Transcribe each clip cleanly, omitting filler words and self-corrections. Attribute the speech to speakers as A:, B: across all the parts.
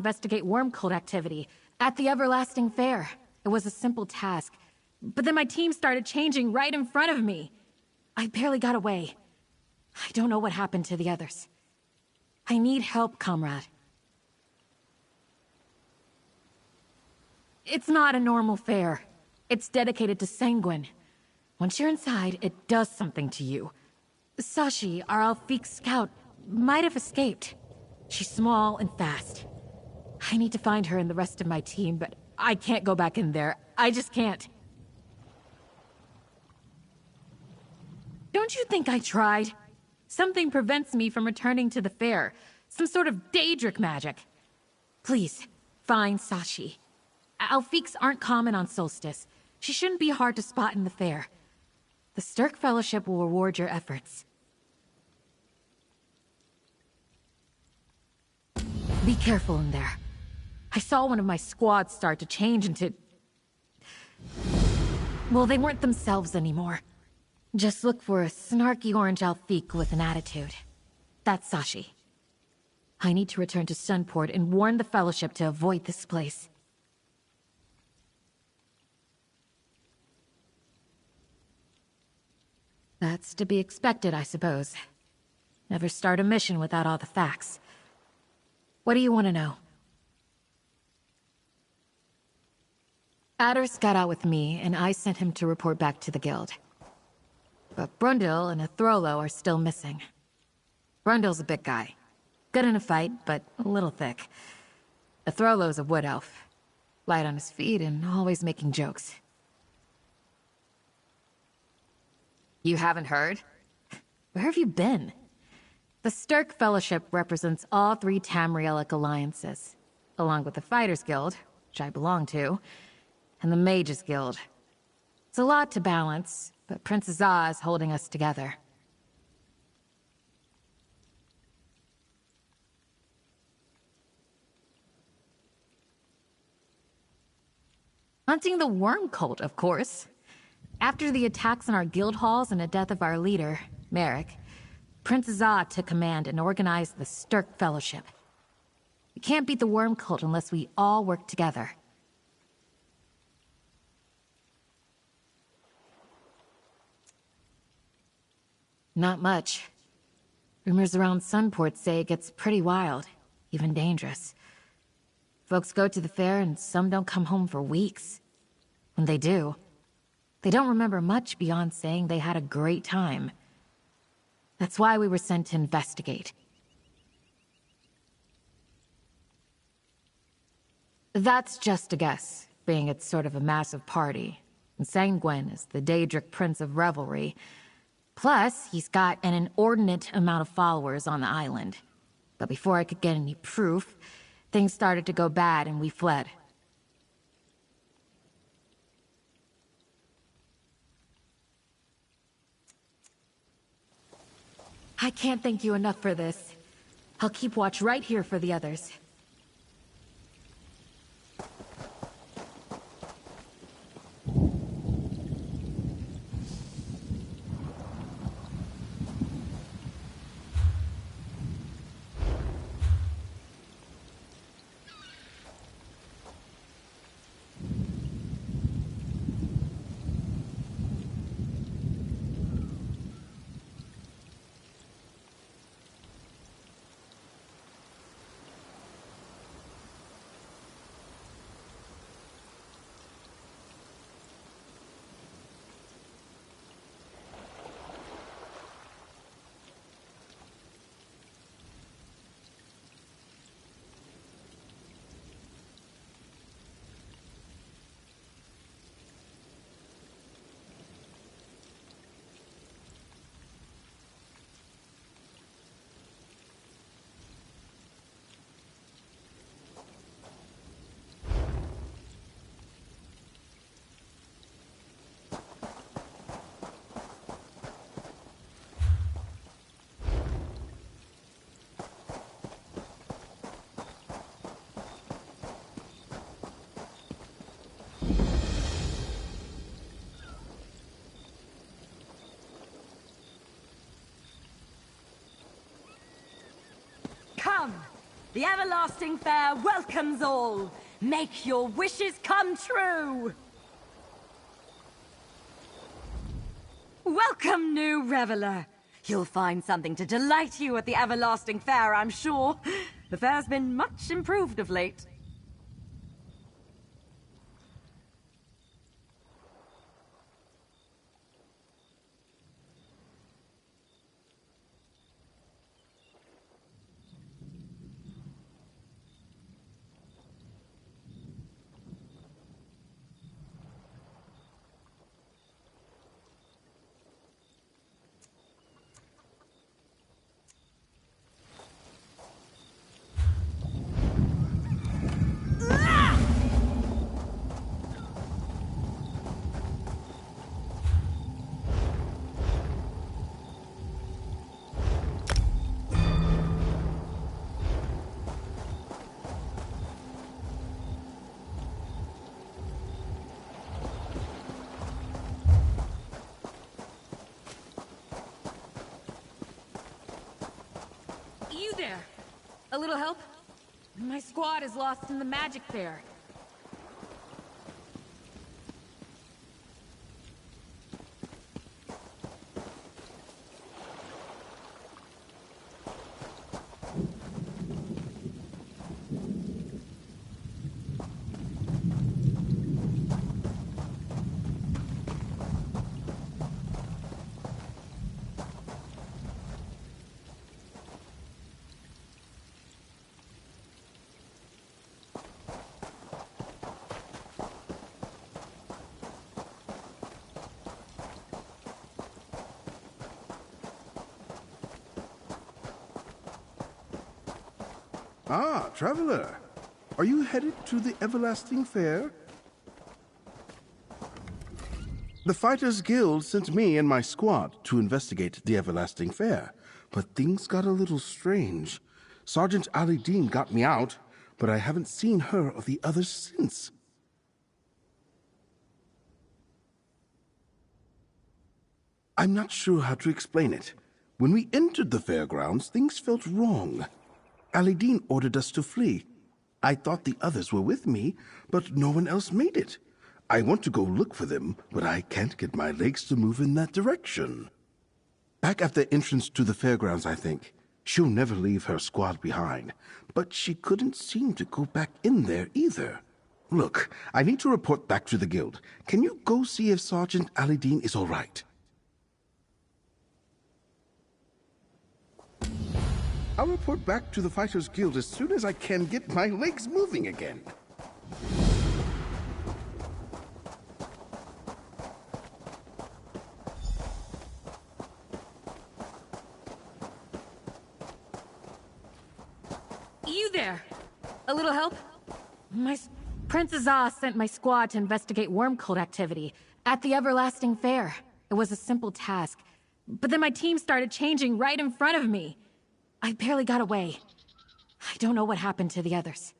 A: investigate worm cult activity at the Everlasting Fair. It was a simple task, but then my team started changing right in front of me. I barely got away. I don't know what happened to the others. I need help, comrade. It's not a normal fair. It's dedicated to Sanguine. Once you're inside, it does something to you. Sashi, our Alfiq scout, might have escaped. She's small and fast. I need to find her and the rest of my team, but I can't go back in there. I just can't. Don't you think I tried? Something prevents me from returning to the fair. Some sort of Daedric magic. Please, find Sashi. Alfiqs aren't common on Solstice. She shouldn't be hard to spot in the fair. The Stirk Fellowship will reward your efforts. Be careful in there. I saw one of my squad start to change into... well, they weren't themselves anymore. Just look for a snarky orange Alfiq with an attitude. That's Sashi. I need to return to Sunport and warn the Fellowship to avoid this place. That's to be expected, I suppose. Never start a mission without all the facts. What do you want to know? Adder's got out with me, and I sent him to report back to the guild. But Brundle and Athrolo are still missing. Brundle's a big guy. Good in a fight, but a little thick. Athrolo's a wood elf. Light on his feet and always making jokes. You haven't heard? Where have you been? The Stirk Fellowship represents all 3 Tamrielic alliances, along with the Fighters Guild, which I belong to, and the Mages Guild. It's a lot to balance, but Princess Za is holding us together. Hunting the Worm Cult, of course. After the attacks on our guild halls and the death of our leader, Merrick, Princess Za took command and organized the Stirk Fellowship. We can't beat the Worm Cult unless we all work together. Not much. Rumors around Sunport say it gets pretty wild, even dangerous. Folks go to the fair and some don't come home for weeks. When they do, they don't remember much beyond saying they had a great time. That's why we were sent to investigate. That's just a guess, being it's sort of a massive party. And Sanguine is the Daedric Prince of Revelry. Plus, he's got an inordinate amount of followers on the island. But before I could get any proof, things started to go bad and we fled. I can't thank you enough for this. I'll keep watch right here for the others.
B: The Everlasting Fair welcomes all. Make your wishes come true. Welcome, new reveler. You'll find something to delight you at the Everlasting Fair, I'm sure. The fair's been much improved of late.
A: You there? A little help? My squad is lost in the magic fair.
C: Ah, traveler. Are you headed to the Everlasting Fair? The Fighters Guild sent me and my squad to investigate the Everlasting Fair, but things got a little strange. Sergeant Ali Dean got me out, but I haven't seen her or the others since. I'm not sure how to explain it. When we entered the fairgrounds, things felt wrong. Ali Dean ordered us to flee. I thought the others were with me, but no one else made it. I want to go look for them, but I can't get my legs to move in that direction. Back at the entrance to the fairgrounds, I think. She'll never leave her squad behind. But she couldn't seem to go back in there either. Look, I need to report back to the guild. Can you go see if Sergeant Ali Dean is all right? I'll report back to the Fighters Guild as soon as I can get my legs moving again.
A: You there? A little help? Prince Azaz sent my squad to investigate worm cult activity at the Everlasting Fair. It was a simple task, but then my team started changing right in front of me. I barely got away. I don't know what happened to the others.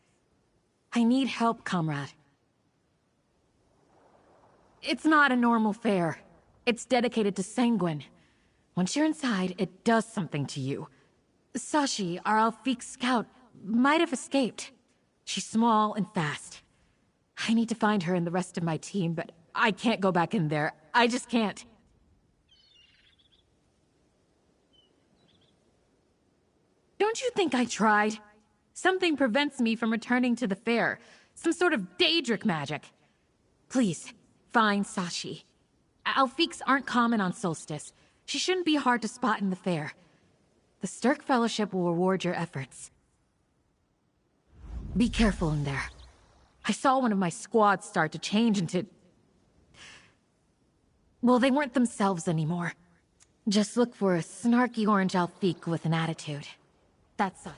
A: I need help, comrade. It's not a normal fair. It's dedicated to Sanguine. Once you're inside, it does something to you. Sashi, our Alfiq scout, might have escaped. She's small and fast. I need to find her and the rest of my team, but I can't go back in there. I just can't. Don't you think I tried? Something prevents me from returning to the fair. Some sort of Daedric magic. Please, find Sashi. Alfiqs aren't common on Solstice. She shouldn't be hard to spot in the fair. The Stirk Fellowship will reward your efforts. Be careful in there. I saw one of my squads start to change into... well, they weren't themselves anymore. Just look for a snarky orange Alfiq with an attitude. That's all.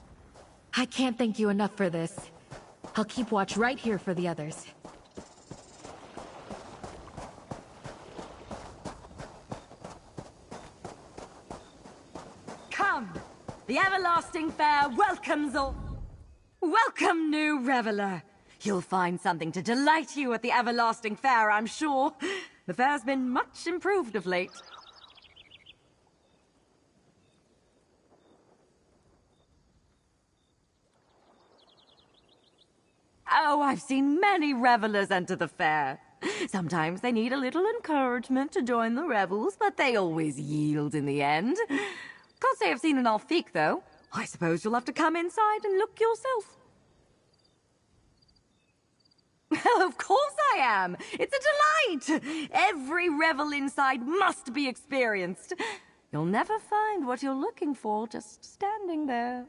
A: I can't thank you enough for this. I'll keep watch right here for the others.
B: Come! The Everlasting Fair welcomes all. Welcome, new reveler. You'll find something to delight you at the Everlasting Fair, I'm sure. The fair's been much improved of late. Oh, I've seen many revelers enter the fair. Sometimes they need a little encouragement to join the revels, but they always yield in the end. Can't say I've seen an Alfiq, though. I suppose you'll have to come inside and look yourself. Of course I am! It's a delight! Every revel inside must be experienced. You'll never find what you're looking for just standing there.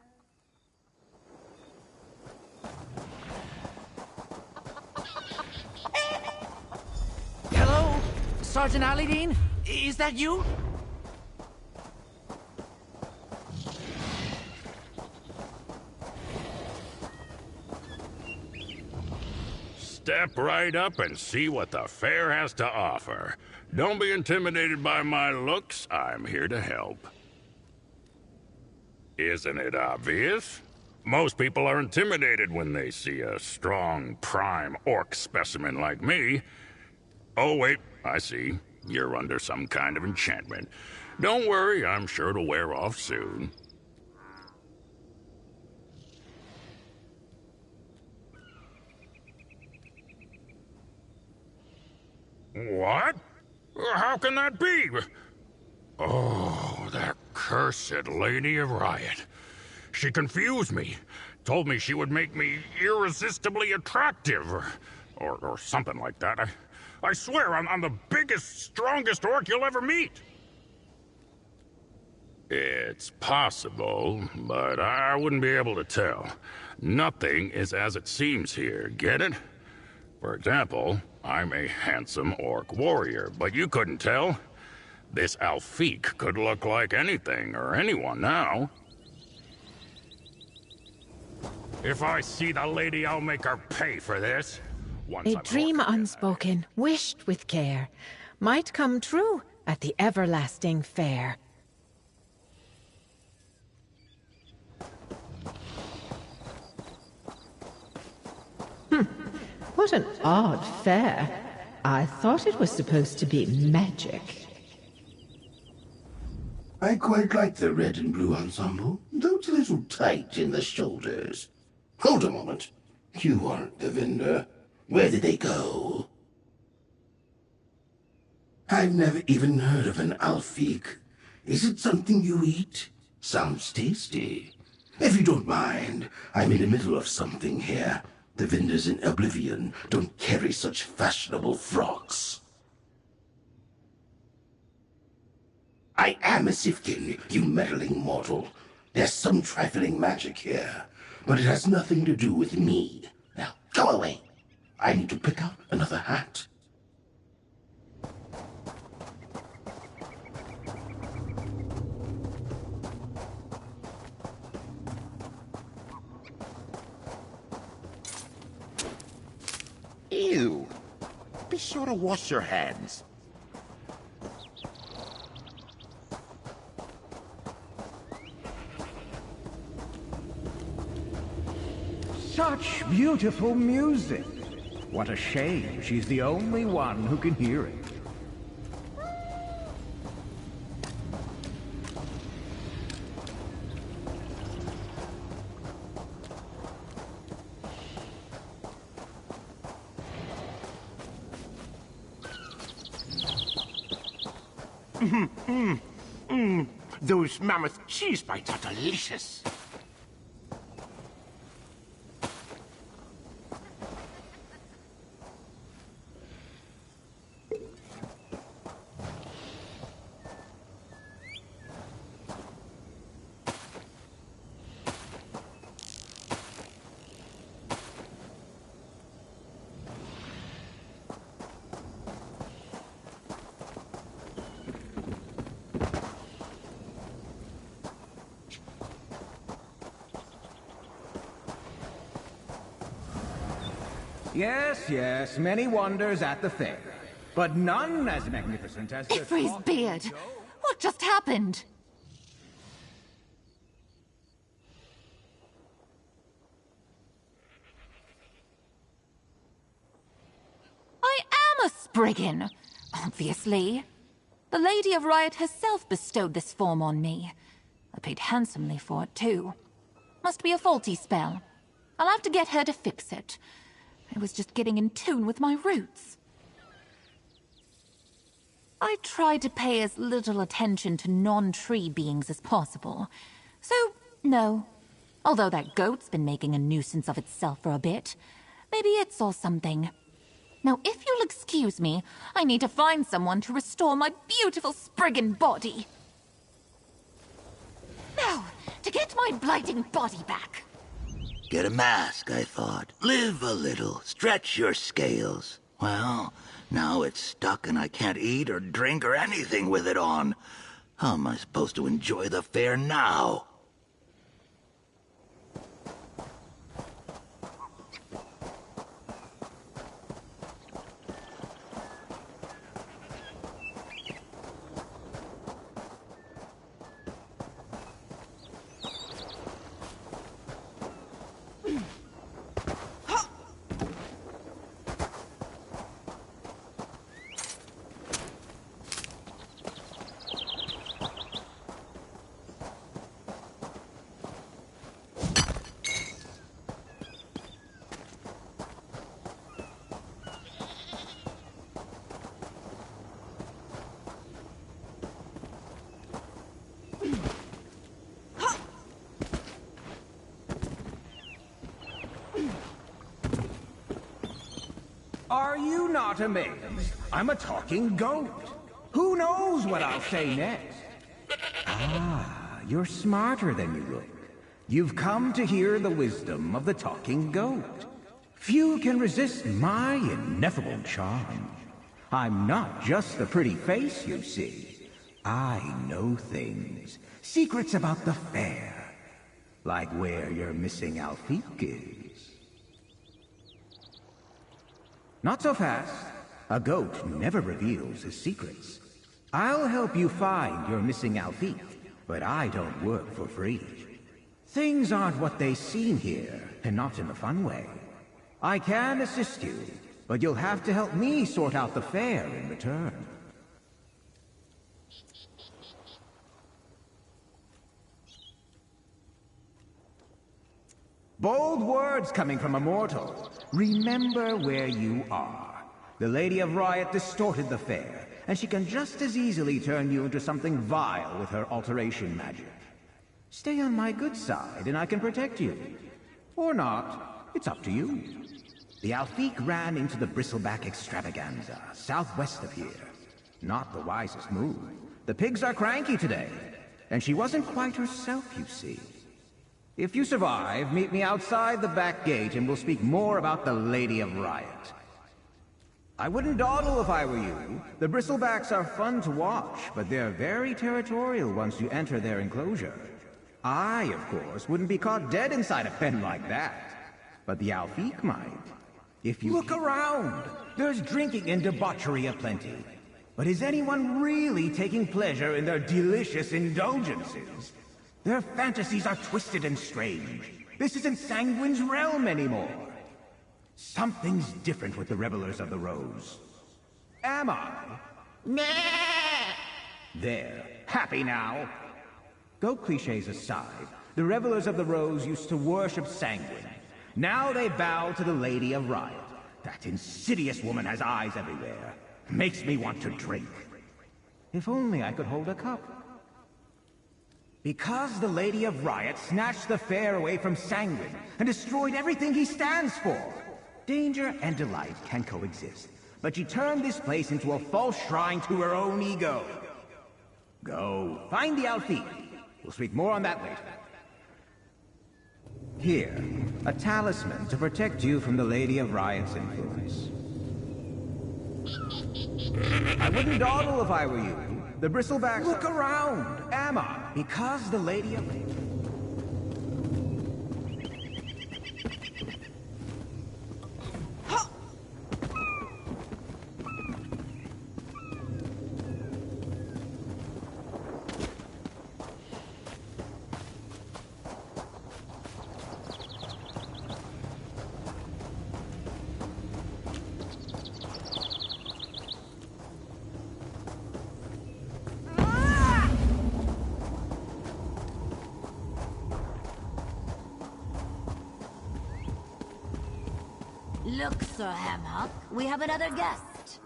D: Hello? Sergeant Alidine? Is that you?
E: Step right up and see what the fair has to offer. Don't be intimidated by my looks. I'm here to help. Isn't it obvious? Most people are intimidated when they see a strong, prime orc specimen like me. Oh, wait, I see. You're under some kind of enchantment. Don't worry, I'm sure it'll wear off soon. What? How can that be? Oh, that cursed Lady of Riot. She confused me. Told me she would make me irresistibly attractive, or something like that. I swear, I'm the biggest, strongest orc you'll ever meet. It's possible, but I wouldn't be able to tell. Nothing is as it seems here, get it? For example, I'm a handsome orc warrior, but you couldn't tell. This Alfiq could look like anything or anyone now. If I see the lady, I'll make her pay for this.
F: A dream unspoken, wished with care, might come true at the everlasting fair. What an odd fair. I thought it was supposed to be magic.
C: I quite like the red and blue ensemble, though it's a little tight in the shoulders. Hold a moment. You aren't the vendor. Where did they go? I've never even heard of an Alfiq. Is it something you eat? Sounds tasty. If you don't mind, I'm in the middle of something here. The vendors in Oblivion don't carry such fashionable frocks. I am a Sifkin, you meddling mortal. There's some trifling magic here, but it has nothing to do with me. Now, go away. I need to pick out another hat.
G: Ew. Be sure to wash your hands.
H: Such beautiful music. What a shame she's the only one who can hear it.
G: Those mammoth cheese bites are delicious.
H: Yes, yes, many wonders at the fair, but none as magnificent as the...
I: Ifri's beard! What just happened? I am a Spriggan, obviously. The Lady of Riot herself bestowed this form on me. I paid handsomely for it, too. Must be a faulty spell. I'll have to get her to fix it. I was just getting in tune with my roots. I tried to pay as little attention to non-tree beings as possible. So, no. Although that goat's been making a nuisance of itself for a bit. Maybe it saw something. Now, if you'll excuse me, I need to find someone to restore my beautiful Spriggan body. Now, to get my blighting body back.
J: Get a mask, I thought. Live a little. Stretch your scales. Well, now it's stuck and I can't eat or drink or anything with it on. How am I supposed to enjoy the fair now?
H: Are you not amazed? I'm a talking goat. Who knows what I'll say next? Ah, you're smarter than you look. You've come to hear the wisdom of the talking goat. Few can resist my ineffable charm. I'm not just the pretty face, you see. I know things. Secrets about the fair. Like where your missing Alfique is. Not so fast. A goat never reveals his secrets. I'll help you find your missing Alfique, but I don't work for free. Things aren't what they seem here, and not in a fun way. I can assist you, but you'll have to help me sort out the fair in return. Bold words coming from a mortal. Remember where you are. The Lady of Riot distorted the fair, and she can just as easily turn you into something vile with her alteration magic. Stay on my good side, and I can protect you. Or not. It's up to you. The Alfique ran into the Bristleback extravaganza, southwest of here. Not the wisest move. The pigs are cranky today, and she wasn't quite herself, you see. If you survive, meet me outside the back gate and we'll speak more about the Lady of Riot. I wouldn't dawdle if I were you. The Bristlebacks are fun to watch, but they're very territorial once you enter their enclosure. I, of course, wouldn't be caught dead inside a pen like that. But the Alfique might. If you look around, there's drinking and debauchery aplenty. But is anyone really taking pleasure in their delicious indulgences? Their fantasies are twisted and strange. This isn't Sanguine's realm anymore. Something's different with the Revelers of the Rose. Am I? Nah! There. Happy now? Goat cliches aside, the Revelers of the Rose used to worship Sanguine. Now they bow to the Lady of Riot. That insidious woman has eyes everywhere. Makes me want to drink. If only I could hold a cup. Because the Lady of Riot snatched the fair away from Sanguine and destroyed everything he stands for. Danger and delight can coexist, but she turned this place into a false shrine to her own ego. Go, find the Alfique. We'll speak more on that later. Here, a talisman to protect you from the Lady of Riot's influence. I wouldn't dawdle if I were you. The Bristlebacks... Look around! Am I? Because the Lady of...
B: Look, Sir Hamhock, we have another guest.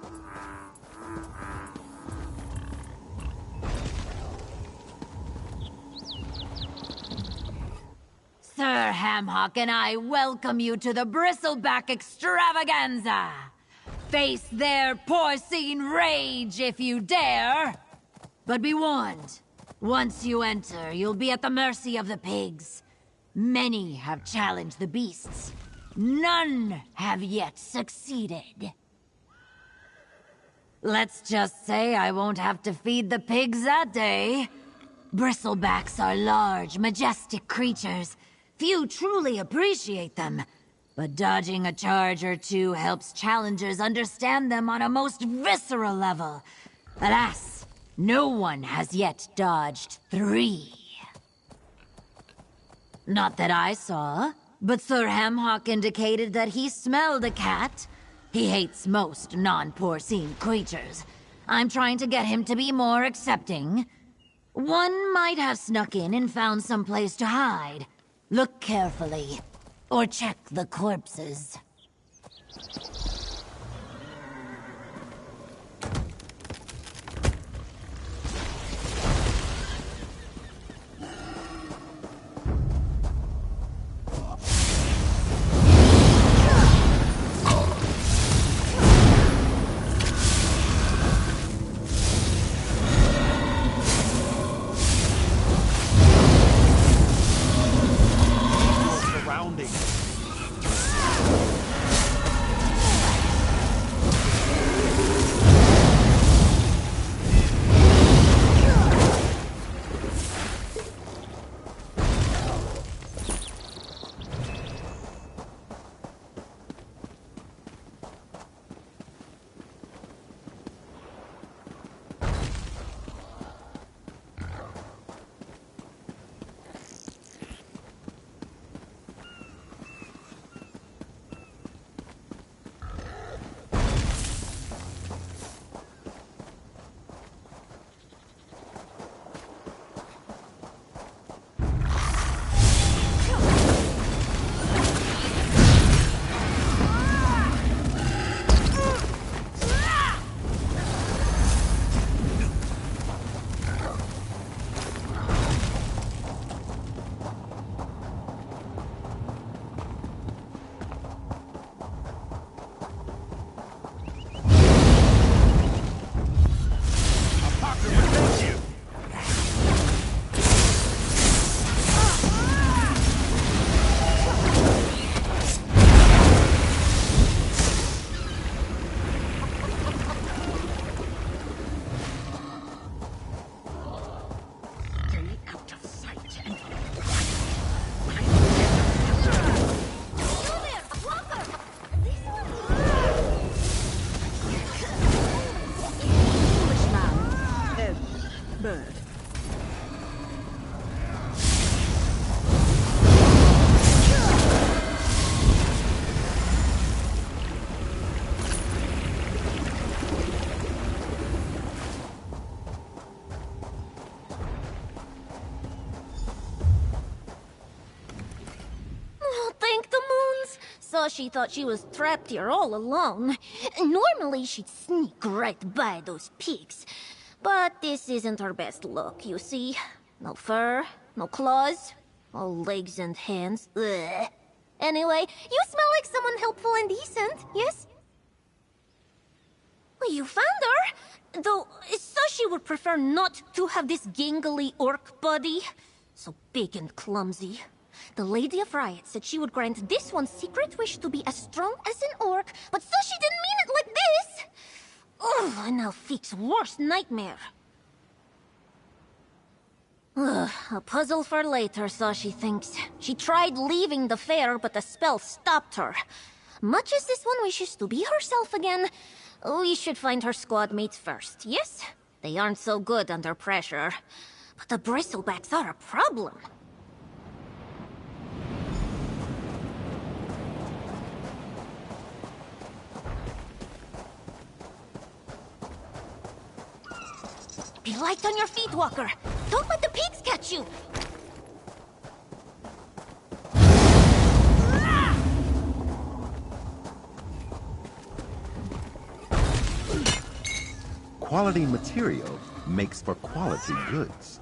B: Sir Hamhock and I welcome you to the Bristleback Extravaganza. Face their porcine rage if you dare. But be warned, once you enter, you'll be at the mercy of the pigs. Many have challenged the beasts. None have yet succeeded. Let's just say I won't have to feed the pigs that day. Bristlebacks are large, majestic creatures. Few truly appreciate them. But dodging a charge or two helps challengers understand them on a most visceral level. Alas, no one has yet dodged 3. Not that I saw, but Sir Hamhock indicated that he smelled a cat. He hates most non-porcine creatures. I'm trying to get him to be more accepting. One might have snuck in and found some place to hide. Look carefully, or check the corpses.
K: She thought she was trapped here all alone. Normally, she'd sneak right by those pigs. But this isn't her best look, you see. No fur, no claws, all legs and hands. Ugh. Anyway, you smell like someone helpful and decent, yes? Well, you found her! Though, Sashi would prefer not to have this gangly orc body. So big and clumsy. The Lady of Riot said she would grant this one's secret wish to be as strong as an orc, but Sashi didn't mean it like this! Ugh, and now Feek's worst nightmare. Ugh, a puzzle for later, Sashi thinks. She tried leaving the fair, but the spell stopped her. Much as this one wishes to be herself again, we should find her squad mates first, yes? They aren't so good under pressure. But the Bristlebacks are a problem. Be light on your feet, Walker. Don't let the pigs catch you.
L: Quality material makes for quality goods.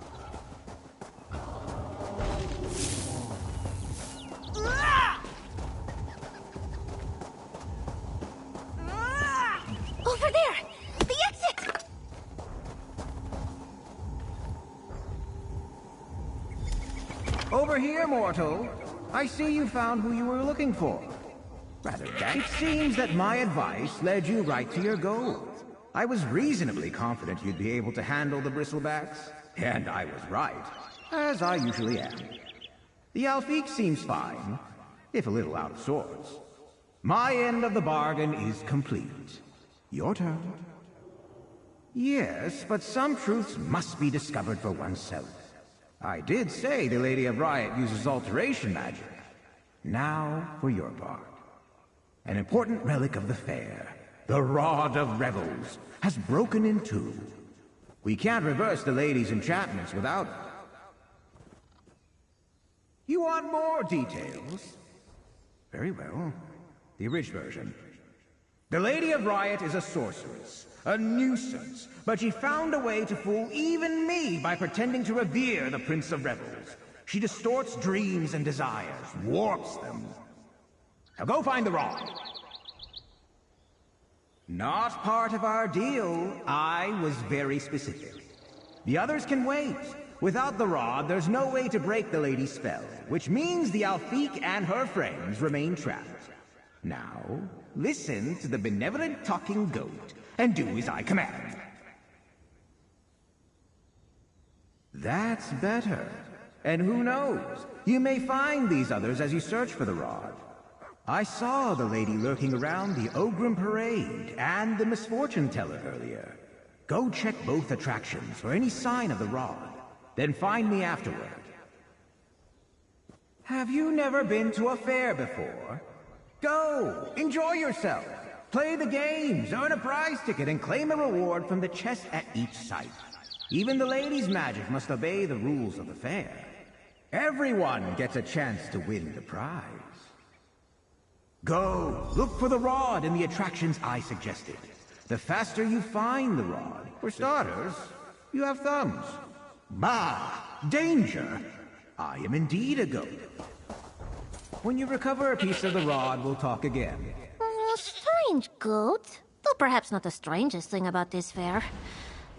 K: Over there! The exit!
H: Over here, mortal. I see you found who you were looking for. Rather, it seems that my advice led you right to your goal. I was reasonably confident you'd be able to handle the bristlebacks, and I was right, as I usually am. The Alfiq seems fine, if a little out of sorts. My end of the bargain is complete. Your turn. Yes, but some truths must be discovered for oneself. I did say the Lady of Riot uses alteration magic. Now for your part. An important relic of the fair, the Rod of Revels, has broken in two. We can't reverse the lady's enchantments without it. You want more details? Very well. The abridged version. The Lady of Riot is a sorceress, a nuisance, but she found a way to fool even me by pretending to revere the Prince of Revels. She distorts dreams and desires, warps them. Now go find the rod. Not part of our deal. I was very specific. The others can wait. Without the rod, there's no way to break the lady's spell, which means the Alfiq and her friends remain trapped. Now, listen to the benevolent talking goat, and do as I command. That's better. And who knows? You may find these others as you search for the rod. I saw the lady lurking around the Ogrim Parade and the Misfortune Teller earlier. Go check both attractions for any sign of the rod. Then find me afterward. Have you never been to a fair before? Go! Enjoy yourself! Play the games, earn a prize ticket, and claim a reward from the chest at each site. Even the lady's magic must obey the rules of the fair. Everyone gets a chance to win the prize. Go! Look for the rod in the attractions I suggested. The faster you find the rod, for starters, you have thumbs. Bah! Danger! I am indeed a goat. When you recover a piece of the rod, we'll talk again.
K: Strange goat. Though perhaps not the strangest thing about this fair.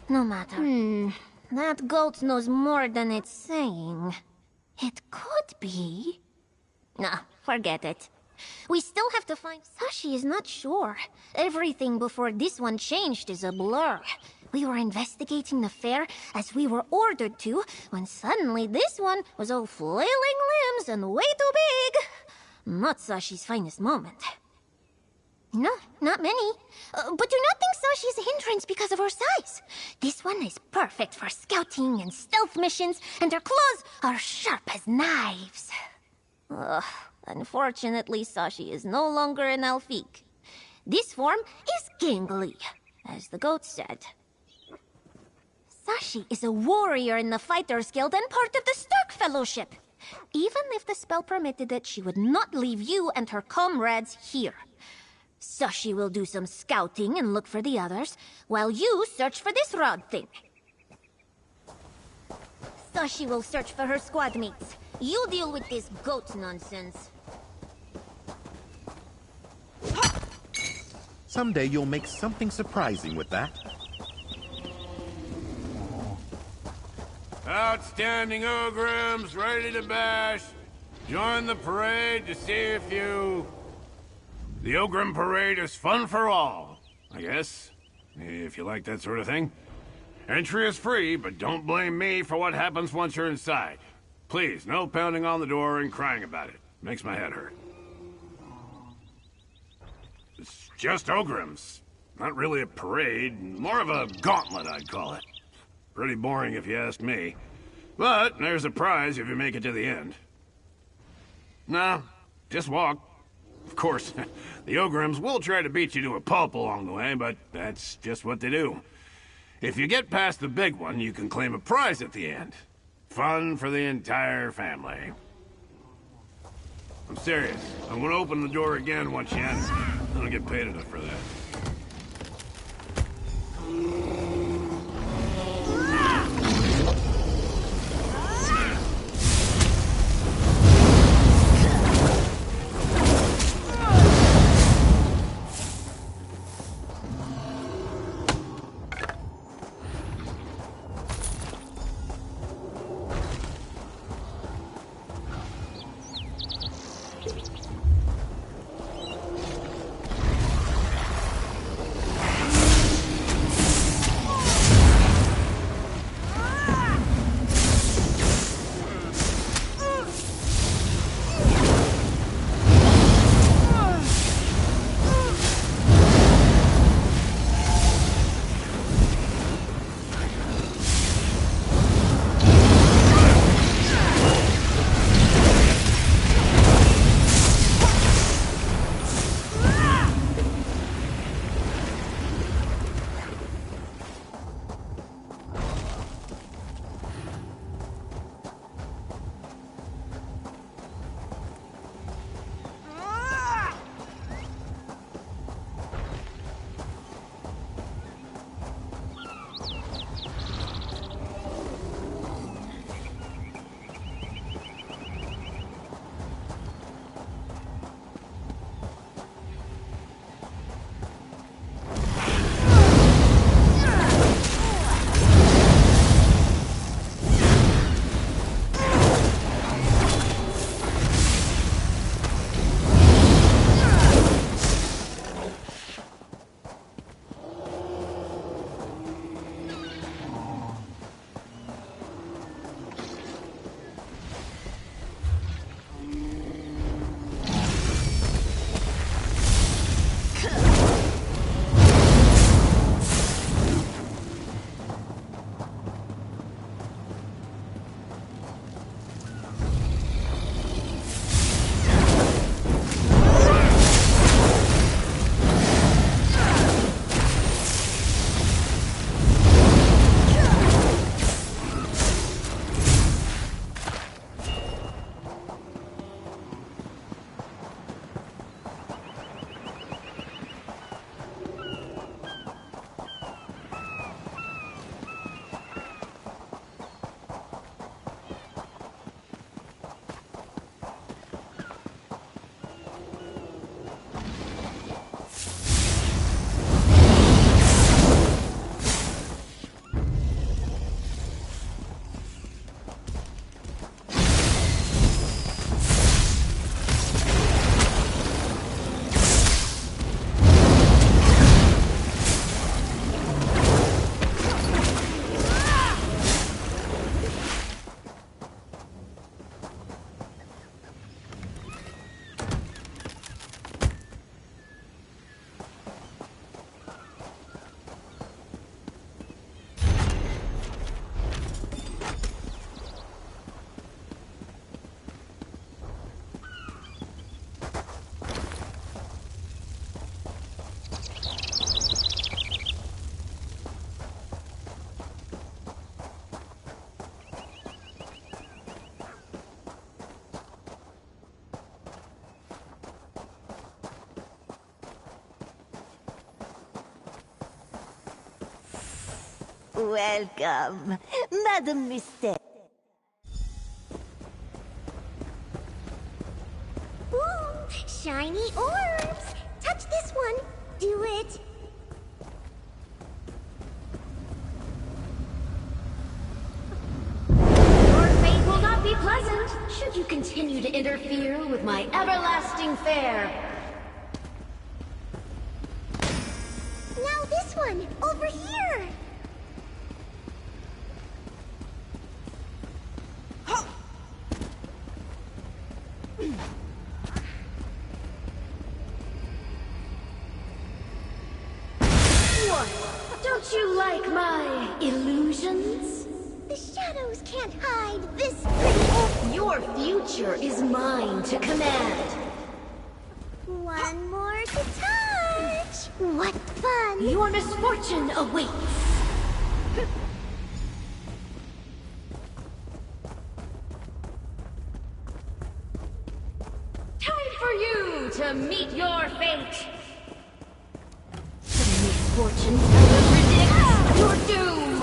K: No matter. That goat knows more than it's saying. It could be... Nah, forget it. We still have to find... Sashi is not sure. Everything before this one changed is a blur. We were investigating the fair as we were ordered to, when suddenly this one was all flailing limbs and way too big. Not Sashi's finest moment. No, not many. But do not think Sashi's a hindrance because of her size. This one is perfect for scouting and stealth missions, and her claws are sharp as knives. Unfortunately, Sashi is no longer an Alfiq. This form is gangly, as the goat said. Sashi is a warrior in the Fighters Guild and part of the Stark Fellowship. Even if the spell permitted it, she would not leave you and her comrades here. Sashi will do some scouting and look for the others, while you search for this rod thing. Sashi will search for her squad mates. You deal with this goat nonsense.
L: Someday you'll make something surprising with that.
M: Outstanding Ogrims, ready to bash. Join the parade to see if you... The Ogrim Parade is fun for all, I guess. If you like that sort of thing. Entry is free, but don't blame me for what happens once you're inside. Please, no pounding on the door and crying about it. Makes my head hurt. It's just Ogrims. Not really a parade, more of a gauntlet, I'd call it. Pretty boring if you ask me. But there's a prize if you make it to the end. No, just walk. Of course, the Ogrims will try to beat you to a pulp along the way, but that's just what they do. If you get past the big one, you can claim a prize at the end. Fun for the entire family. I'm serious. I'm gonna open the door again once you enter. I don't get paid enough for that.
K: Welcome, Madame Mystère. Ooh, shiny orbs! Touch this one. Do it. Your fate will not be pleasant should you continue to interfere with my everlasting fair. Now this one, over here. What? Don't you like my illusions? The shadows can't hide this pretty. Your future is mine to command. One more to touch. What fun! Your misfortune awaits. Time for you to meet your fate. The misfortune teller predicts your doom.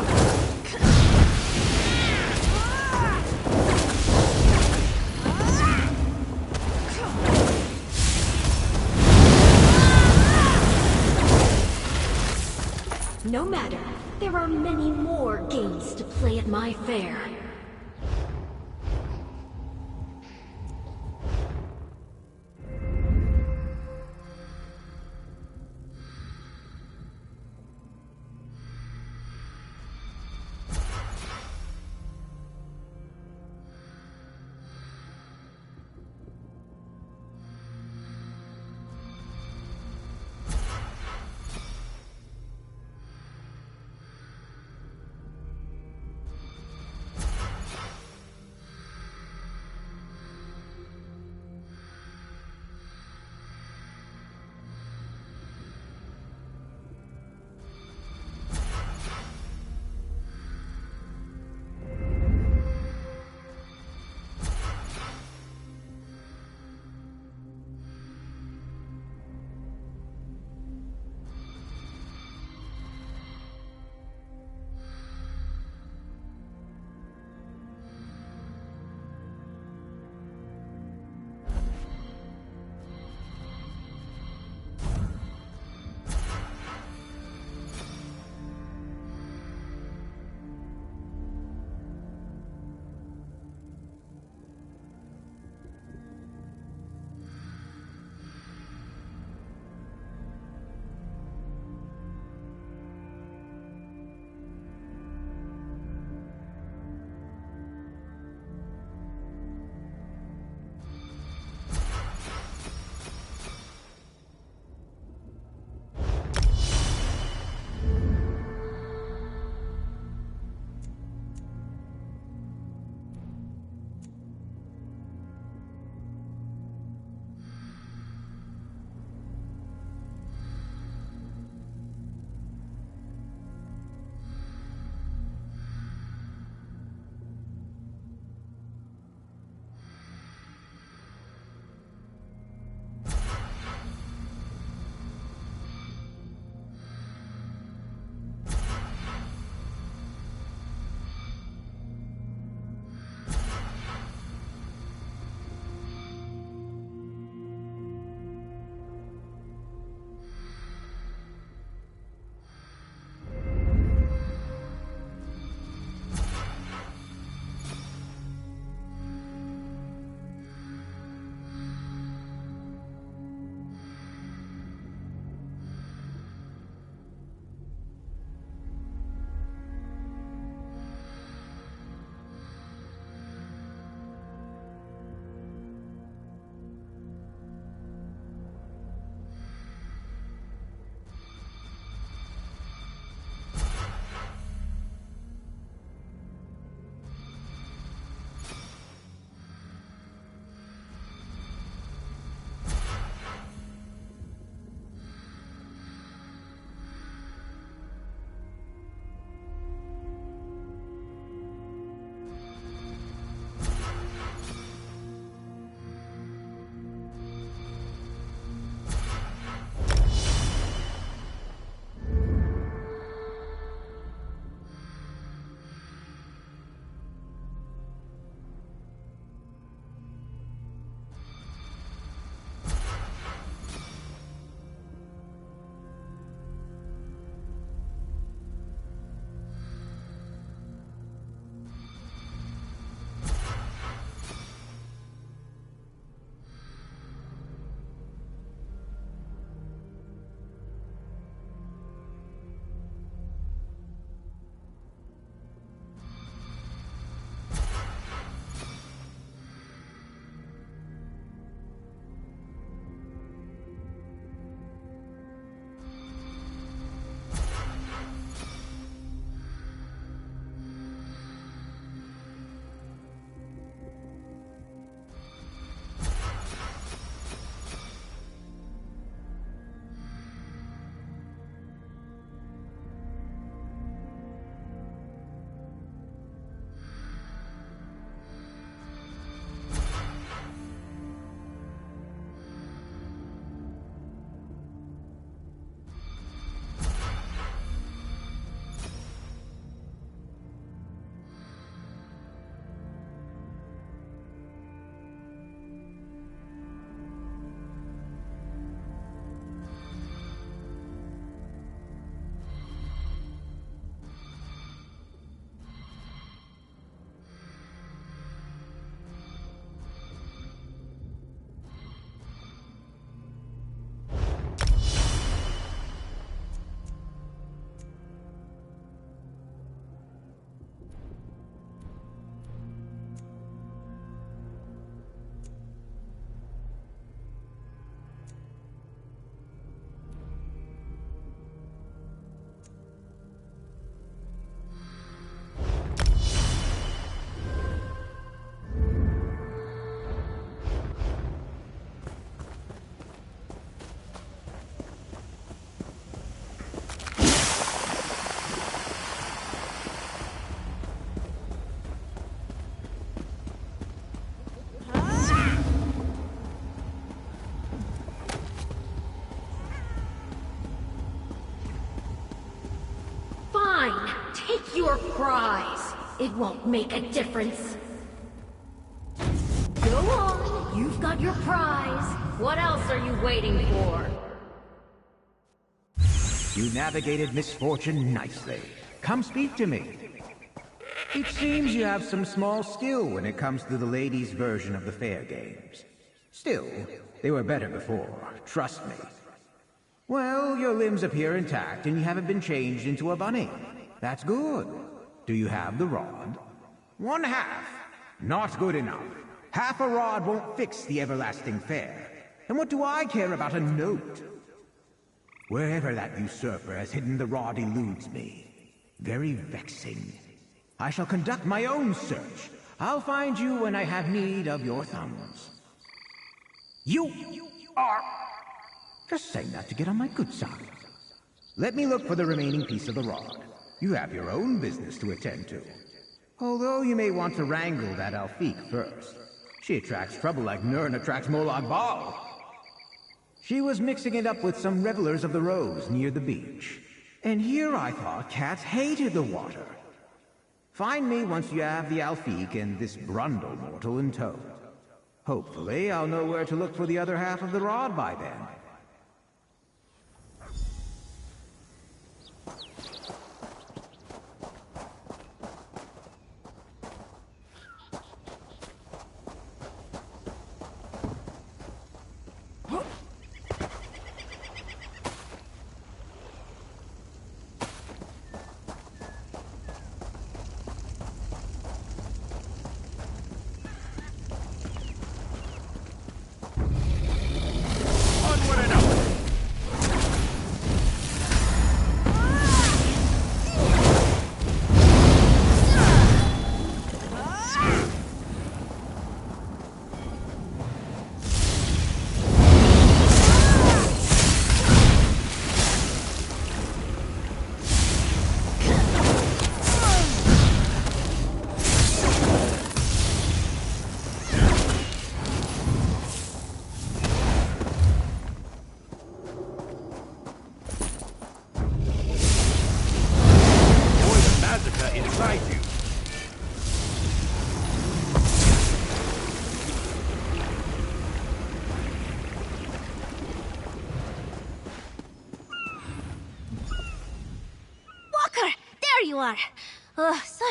K: No matter, there are many more games to play at my fair.
N: Fine. Take your prize. It won't make a difference. Go on. You've got your prize. What else are you waiting for?
H: You navigated misfortune nicely. Come speak to me. It seems you have some small skill when it comes to the ladies' version of the fair games. Still, they were better before, trust me. Well, your limbs appear intact and you haven't been changed into a bunny. That's good. Do you have the rod? 1/2. Not good enough. Half a rod won't fix the everlasting fair. And what do I care about a note? Wherever that usurper has hidden the rod eludes me. Very vexing. I shall conduct my own search. I'll find you when I have need of your thumbs. You are... Just saying that to get on my good side. Let me look for the remaining piece of the rod. You have your own business to attend to. Although you may want to wrangle that Alfiq first. She attracts trouble like Nirn attracts Molag Bal. She was mixing it up with some revelers of the Rose near the beach. And here I thought cats hated the water. Find me once you have the Alfiq and this Brundle mortal in tow. Hopefully, I'll know where to look for the other half of the rod by then.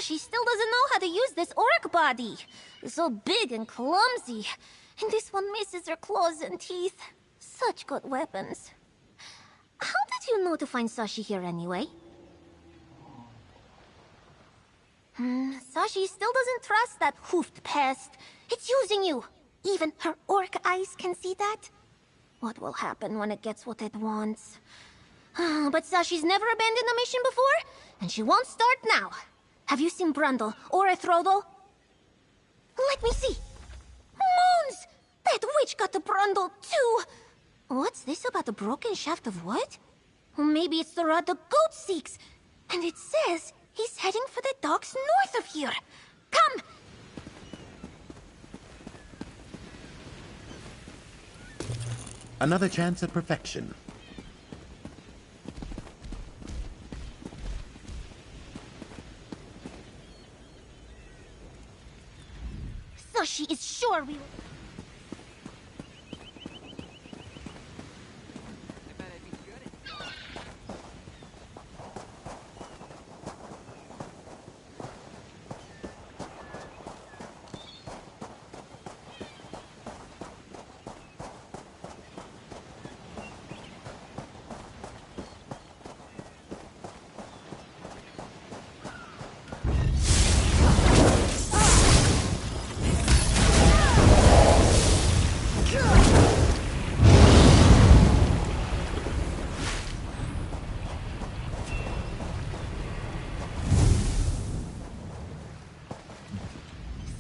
K: Sashi still doesn't know how to use this orc body. It's so big and clumsy. And this one misses her claws and teeth. Such good weapons. How did you know to find Sashi here anyway? Sashi still doesn't trust that hoofed pest. It's using you. Even her orc eyes can see that. What will happen when it gets what it wants? But Sashi's never abandoned a mission before, and she won't start now. Have you seen Brundle or Ethrodel? Let me see. Moons! That witch got the Brundle too! What's this about the broken shaft of wood? Maybe it's the rod the goat seeks. And it says he's heading for the docks north of here. Come!
L: Another chance at perfection.
K: Sashi is sure we will...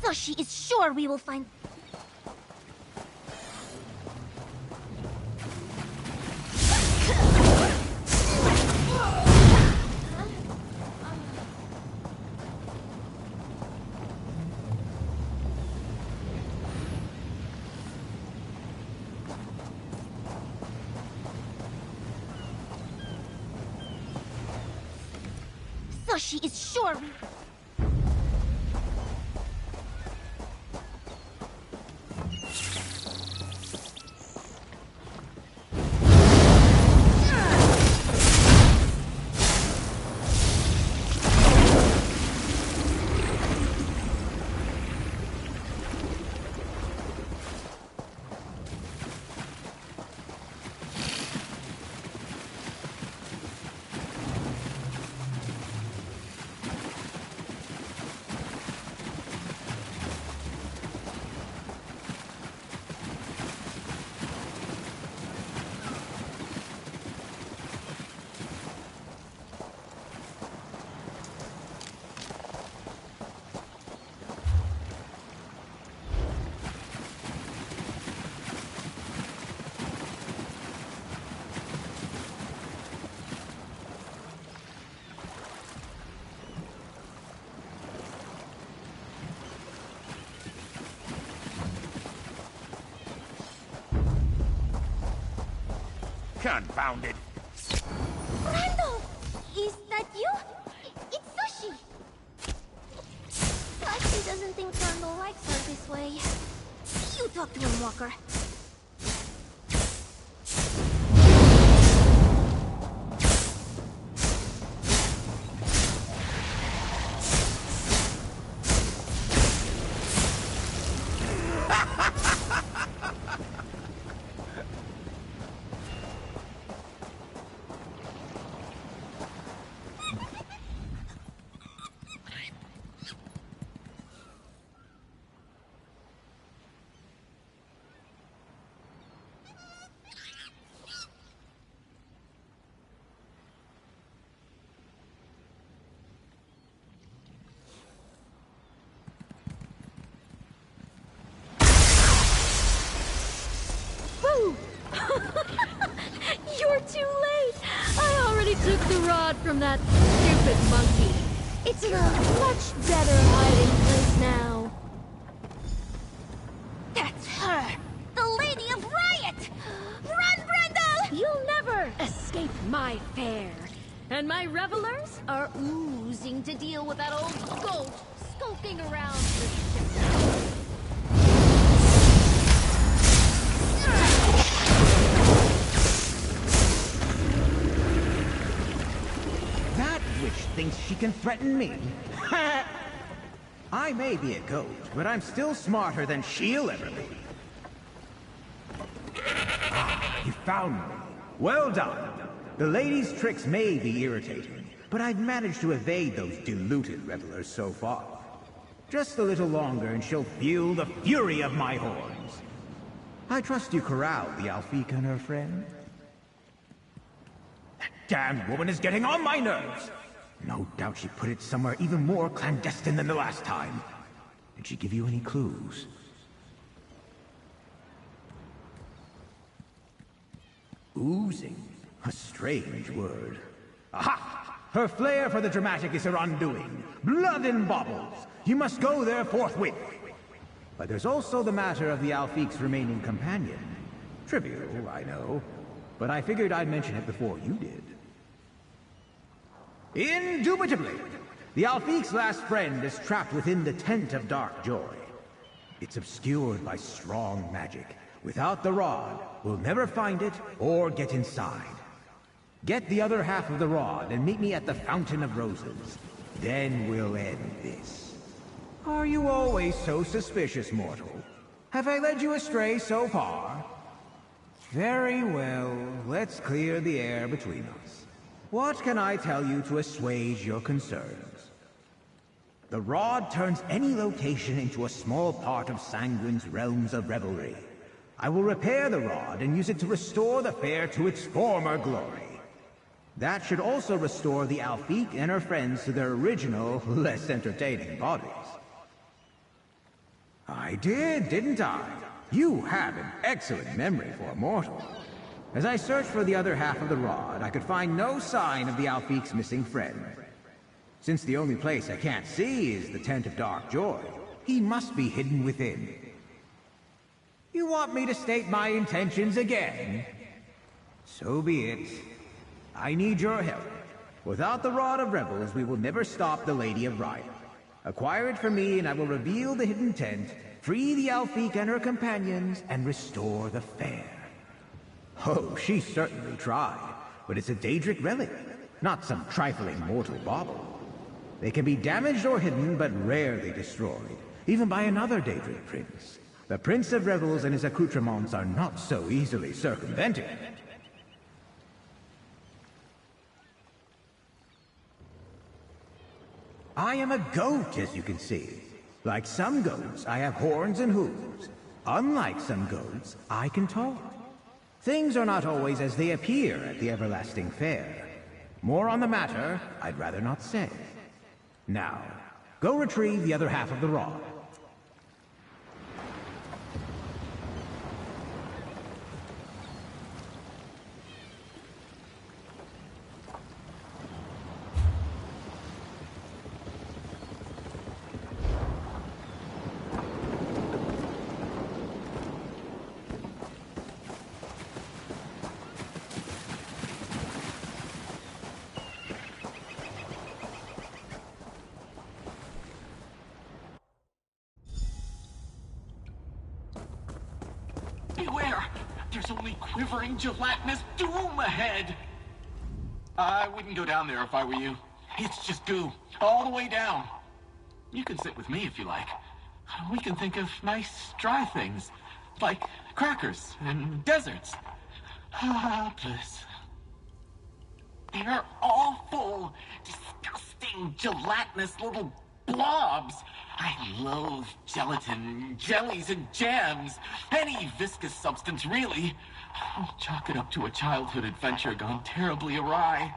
K: Sashi is sure we will find... Sushi is sure...
G: Confounded.
K: Randall! Is that you? It's Sushi! Sushi doesn't think Randall likes her this way. You talk to him, Walker.
N: You're too late! I already took the rod from that stupid monkey. It's in a much better hiding place now.
K: That's her! The Lady of Riot! Run, Brendel!
N: You'll never escape my fair. And my revelers are oozing to deal with that old goat skulking around the ship.
H: That witch thinks she can threaten me. I may be a goat, but I'm still smarter than she'll ever be. Ah, you found me. Well done. The lady's tricks may be irritating, but I've managed to evade those deluded revelers so far. Just a little longer and she'll feel the fury of my horns. I trust you corralled the Alfiq and her friend. That damned woman is getting on my nerves. No doubt she put it somewhere even more clandestine than the last time. Did she give you any clues? Oozing. A strange word. Aha! Her flair for the dramatic is her undoing. Blood and baubles. You must go there forthwith. But there's also the matter of the Alfiq's remaining companion. Trivial, I know. But I figured I'd mention it before you did. Indubitably! The Alfiq's last friend is trapped within the Tent of Dark Joy. It's obscured by strong magic. Without the rod, we'll never find it or get inside. Get the other half of the rod and meet me at the Fountain of Roses. Then we'll end this. Are you always so suspicious, mortal? Have I led you astray so far? Very well, let's clear the air between us. What can I tell you to assuage your concerns? The rod turns any location into a small part of Sanguine's realms of revelry. I will repair the rod and use it to restore the fair to its former glory. That should also restore the Alfiq and her friends to their original, less entertaining bodies. I did, didn't I? You have an excellent memory for a mortal. As I searched for the other half of the rod, I could find no sign of the Alfiq's missing friend. Since the only place I can't see is the Tent of Dark Joy, he must be hidden within. You want me to state my intentions again? So be it. I need your help. Without the Rod of Rebels, we will never stop the Lady of Riot. Acquire it for me, and I will reveal the hidden tent, free the Alfique and her companions, and restore the fair. Oh, she certainly tried, but it's a Daedric relic, not some trifling mortal bauble. They can be damaged or hidden, but rarely destroyed, even by another Daedric prince. The Prince of Rebels and his accoutrements are not so easily circumvented. I am a goat, as you can see. Like some goats, I have horns and hooves. Unlike some goats, I can talk. Things are not always as they appear at the Everlasting Fair. More on the matter, I'd rather not say. Now, go retrieve the other half of the rod.
O: Beware! There's only quivering, gelatinous doom ahead! I wouldn't go down there if I were you. It's just goo, all the way down. You can sit with me if you like. We can think of nice, dry things, like crackers and deserts. Ah, bliss. They're awful, disgusting, gelatinous little blobs. I loathe gelatin, jellies, and jams. Any viscous substance, really. I'll chalk it up to a childhood adventure gone terribly awry.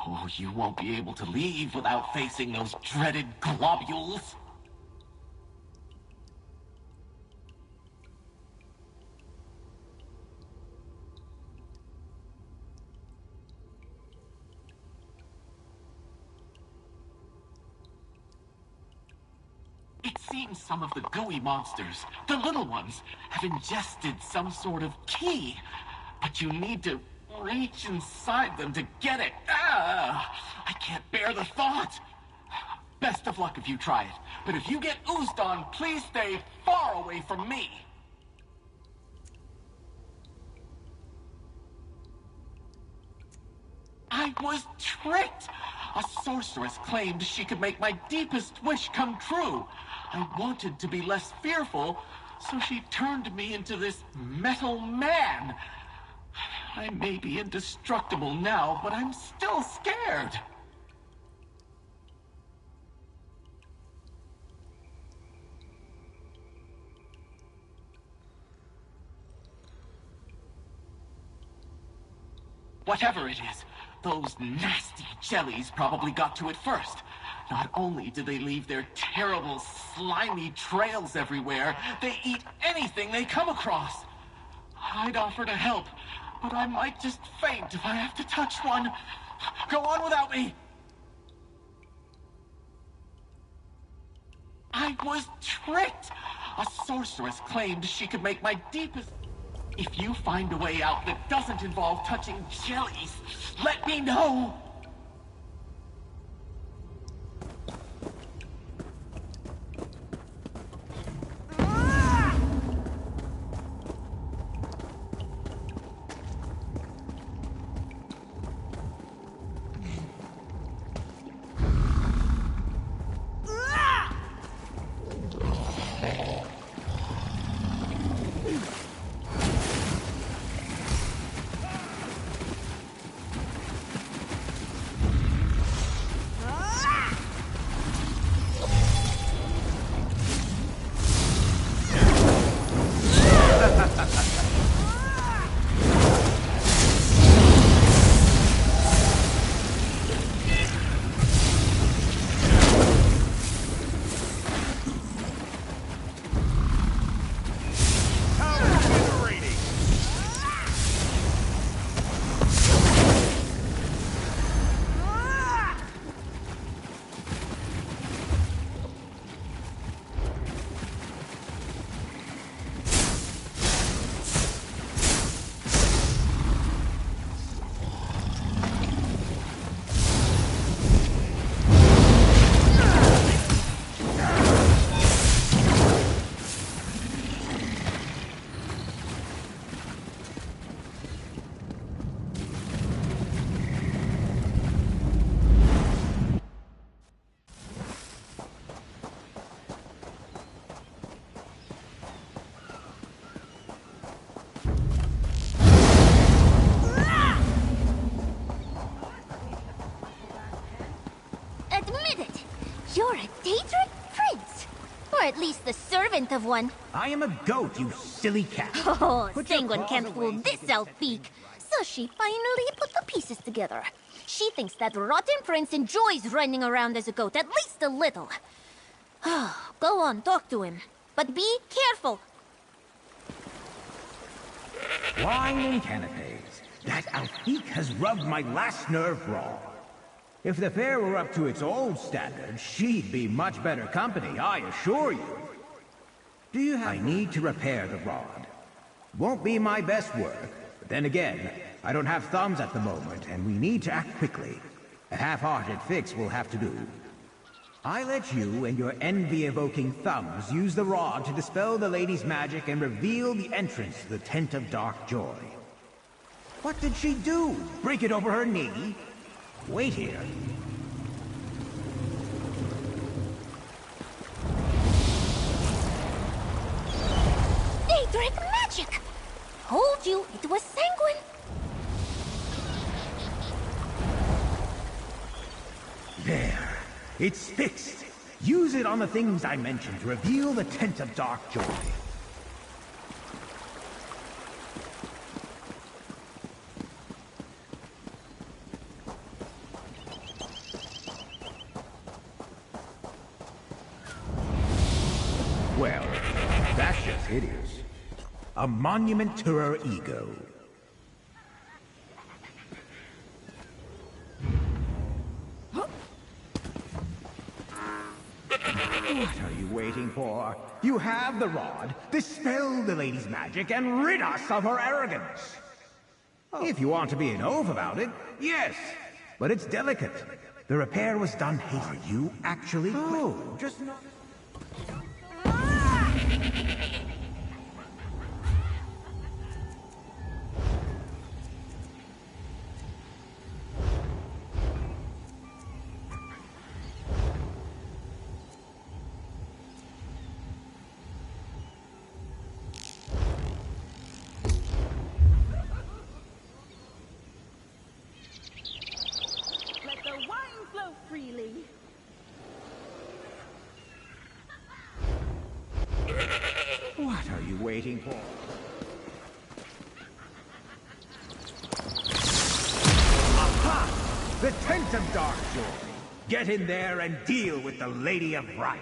O: Oh, you won't be able to leave without facing those dreaded globules. It seems some of the gooey monsters, the little ones, have ingested some sort of key. But you need to reach inside them to get it. Ah! I can't bear the thought. Best of luck if you try it. But if you get oozed on, please stay far away from me. I was tricked! A sorceress claimed she could make my deepest wish come true. I wanted to be less fearful, so she turned me into this metal man. I may be indestructible now, but I'm still scared. Whatever it is, those nasty jellies probably got to it first. Not only do they leave their terrible, slimy trails everywhere, they eat anything they come across. I'd offer to help, but I might just faint if I have to touch one. Go on without me. I was tricked. A sorceress claimed she could make my deepest... If you find a way out that doesn't involve touching jellies, let me know!
K: You're a Daedric prince! Or at least the servant of one.
H: I am a goat, you silly cat.
K: Oh,
H: Put your
K: Sanguine
H: claws
K: can't
H: away.
K: fool this elf beak. So she finally put the pieces together. She thinks that rotten prince enjoys running around as a goat, at least a little. Go on, talk to him. But be careful.
H: Wine and canapes. That Alfique has rubbed my last nerve raw. If the fair were up to its old standards, she'd be much better company, I assure you. Do you have... I need to repair the rod. Won't be my best work, but then again, I don't have thumbs at the moment, and we need to act quickly. A half-hearted fix will have to do. I let you and your envy-evoking thumbs use the rod to dispel the lady's magic and reveal the entrance to the Tent of Dark Joy. What did she do? Break it over her knee? Wait here.
K: Daedric magic! Told you it was Sanguine.
H: There. It's fixed. Use it on the things I mentioned to reveal the Tent of Dark Joy. Well, that's just hideous. A monument to her ego. What are you waiting for? You have the rod. Dispel the lady's magic and rid us of her arrogance. If you want to be an oaf about it, yes. But it's delicate. The repair was done hastily. Are you actually... Oh, just not...
N: Let the wine flow freely.
H: What are you waiting for? Aha! The Tent of Dark Joy. Get in there and deal with the Lady of Riot.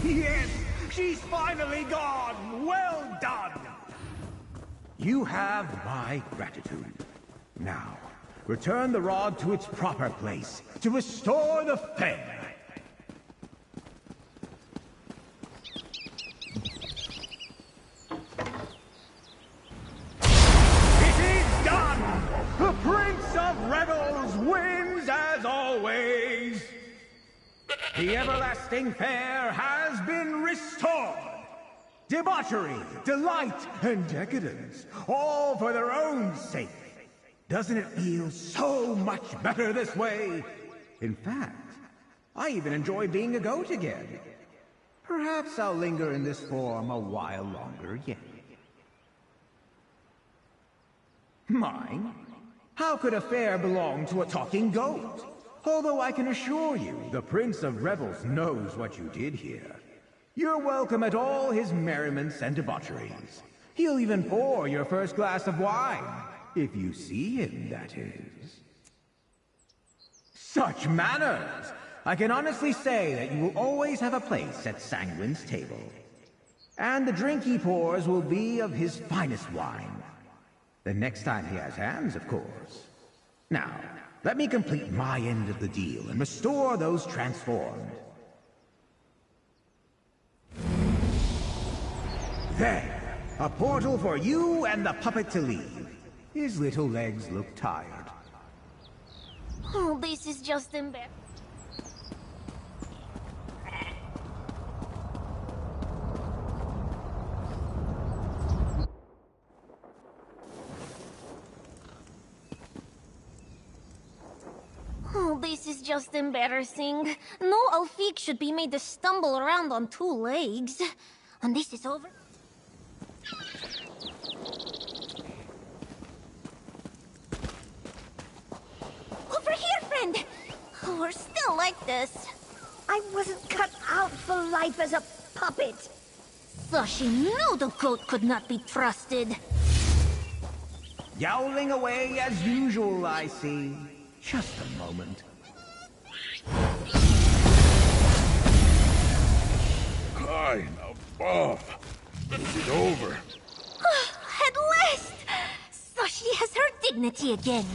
H: Yes! She's finally gone! Well done! You have my gratitude. Now, return the rod to its proper place to restore the fair. It is done! The Prince of Rebels wins as always! The everlasting fair has been restored. Debauchery, delight, and decadence, all for their own sake. Doesn't it feel so much better this way? In fact, I even enjoy being a goat again. Perhaps I'll linger in this form a while longer yet. Mine? How could a fair belong to a talking goat? Although I can assure you, the Prince of Revels knows what you did here. You're welcome at all his merriments and debaucheries. He'll even pour your first glass of wine. If you see him, that is. Such manners! I can honestly say that you will always have a place at Sanguine's table. And the drink he pours will be of his finest wine. The next time he has hands, of course. Now, let me complete my end of the deal and restore those transformed. There! A portal for you and the puppet to leave. His little legs look tired.
K: Oh, this is just embarrassing. Oh, this is just embarrassing. No Alfiq should be made to stumble around on two legs. And this is over. Over here, friend! We're still like this.
N: I wasn't cut out for life as a puppet.
K: Sashi knew the goat could not be trusted.
H: Yowling away as usual, I see. Just a moment.
E: Kind above. It's over.
K: At last! Sashi has her dignity again.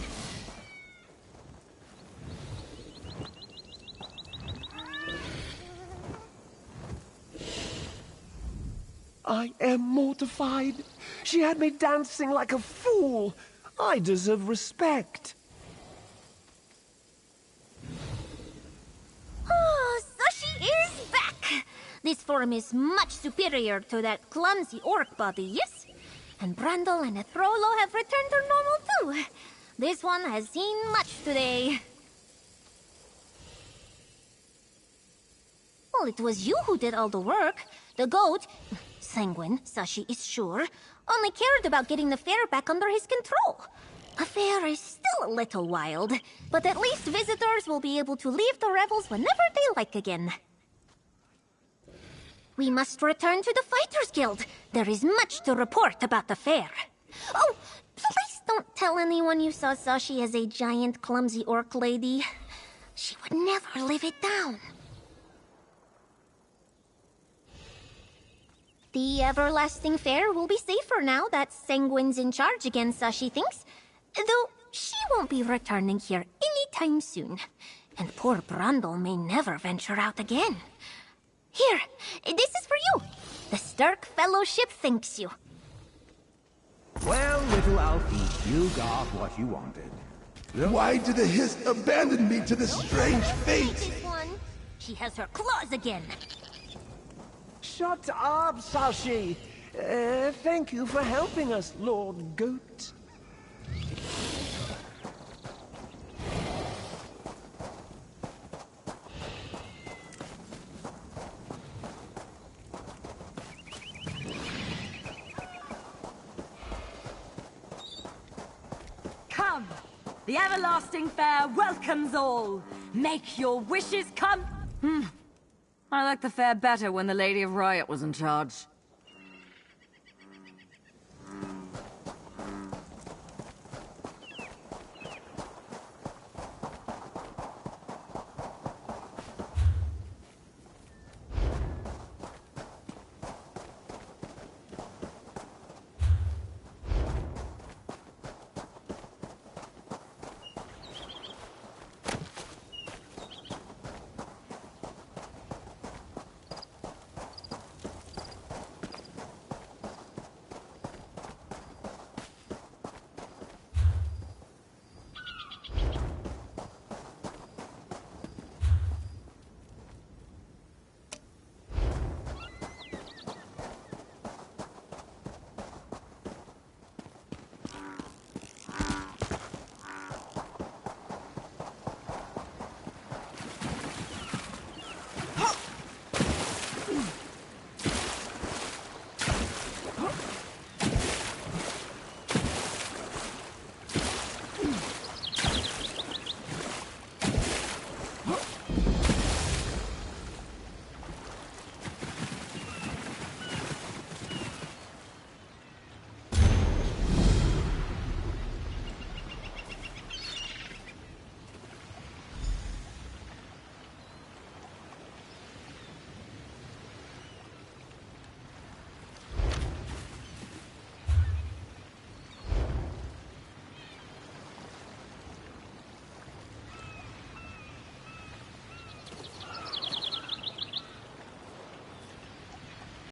P: I am mortified. She had me dancing like a fool. I deserve respect.
K: Oh, Sashi is back! This form is much superior to that clumsy orc body, yes? And Brandel and Ethrolo have returned to normal too. This one has seen much today. Well, it was you who did all the work. The goat, Sanguine, Sashi is sure, only cared about getting the fair back under his control. The fair is still a little wild, but at least visitors will be able to leave the revels whenever they like again. We must return to the Fighters Guild. There is much to report about the fair. Oh, please don't tell anyone you saw Sashi as a giant, clumsy orc lady. She would never live it down. The everlasting fair will be safer now that Sanguine's in charge again, Sashi thinks. Though she won't be returning here anytime soon. And poor Brandel may never venture out again. Here, this is for you. The Stirk Fellowship thanks you.
H: Well, little Alfie, you got what you wanted.
C: Why did the Hist abandon me to this strange fate?
K: This one. She has her claws again.
P: Shut up, Sashi. Thank you for helping us, Lord Goat.
B: Come! The everlasting fair welcomes all! Make your wishes come... I liked the fair better when the Lady of Riot was in charge.